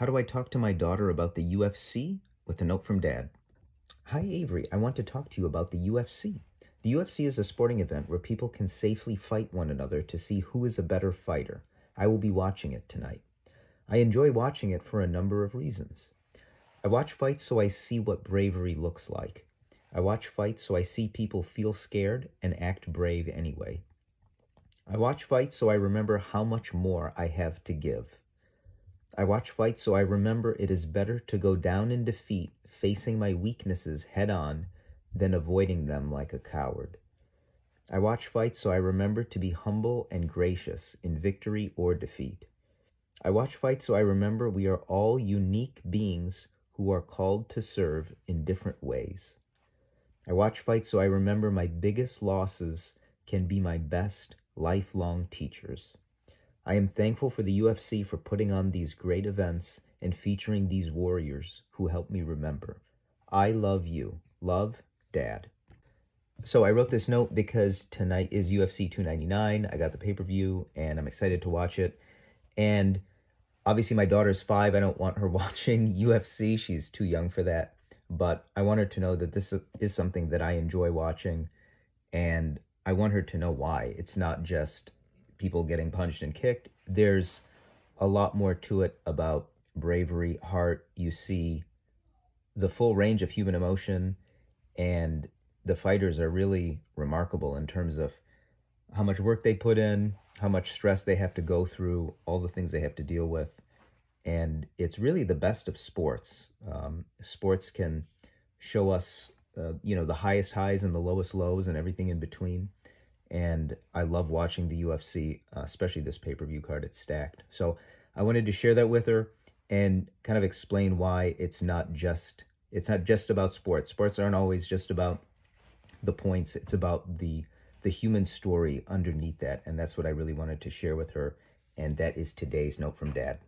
How do I talk to my daughter about the UFC? With a note from Dad. Hi, Avery. I want to talk to you about the UFC. The UFC is a sporting event where people can safely fight one another to see who is a better fighter. I will be watching it tonight. I enjoy watching it for a number of reasons. I watch fights so I see what bravery looks like. I watch fights so I see people feel scared and act brave anyway. I watch fights so I remember how much more I have to give. I watch fights so I remember it is better to go down in defeat facing my weaknesses head on than avoiding them like a coward. I watch fights so I remember to be humble and gracious in victory or defeat. I watch fights so I remember we are all unique beings who are called to serve in different ways. I watch fights so I remember my biggest losses can be my best lifelong teachers. I am thankful for the UFC for putting on these great events and featuring these warriors who help me remember. I love you. Love, Dad. So I wrote this note because tonight is UFC 299. I got the pay-per-view and I'm excited to watch it. And obviously my daughter's 5. I don't want her watching UFC. She's too young for that. But I want her to know that this is something that I enjoy watching. And I want her to know why. It's not just people getting punched and kicked. There's a lot more to it about bravery, heart. You see the full range of human emotion, and the fighters are really remarkable in terms of how much work they put in, how much stress they have to go through, all the things they have to deal with. And it's really the best of sports. Sports can show us, the highest highs and the lowest lows and everything in between. And I love watching the UFC, especially this pay-per-view card. It's stacked. So I wanted to share that with her and kind of explain why it's not just about sports. Sports aren't always just about the points. It's about the human story underneath that, and that's what I really wanted to share with her. And that is today's note from Dad.